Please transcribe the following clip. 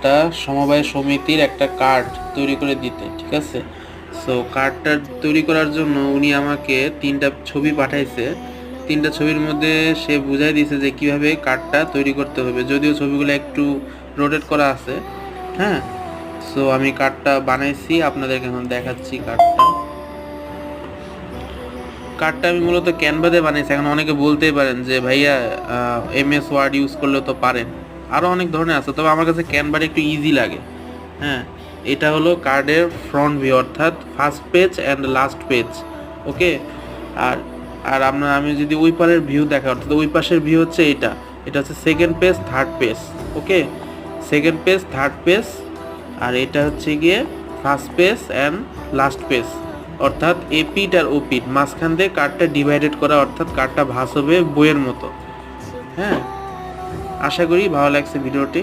একটা সমবায় সমিতির একটা কার্ড তৈরি করে দিতে, ঠিক আছে। সো কার্ডটা তৈরি করার জন্য উনি আমাকে 3টা ছবি পাঠাইছে। 3টা ছবির মধ্যে সে বুঝাই দিয়েছে যে কিভাবে কার্ডটা তৈরি করতে হবে, যদিও ছবিগুলো একটু রোটেট করা আছে। হ্যাঁ, সো আমি কার্ডটা বানাইছি, আপনাদেরকে এখন দেখাচ্ছি। কার্ডটা আমি মূলত ক্যানভাতে বানিয়েছি। এখন অনেকে বলতেই পারেন যে ভাইয়া MS ওয়ার্ড ইউজ করলেও তো পারেন, আরও অনেক ধরনের আছে, তবে আমার কাছে ক্যানভাটা একটু ইজি লাগে। হ্যাঁ, এটা হলো কার্ডের ফ্রন্ট ভিউ, অর্থাৎ first page and last page. Okay, আর আর আমি যদি ওই পারের ভিউ দেখা, অর্থাৎ ওই পাশের ভিউ হচ্ছে এটা এটা হচ্ছে সেকেন্ড পেজ থার্ড পেজ। ওকে, সেকেন্ড পেজ থার্ড পেজ, আর এটা হচ্ছে গিয়ে first page and last page, অর্থাৎ এপিট আর ওপিট মাঝখান দিয়ে কার্ডটা ডিভাইডেড করা, অর্থাৎ কার্ডটা ভাঁজ হবে বইয়ের মতো। হ্যাঁ, আশা করি ভালো লাগছে ভিডিওটি।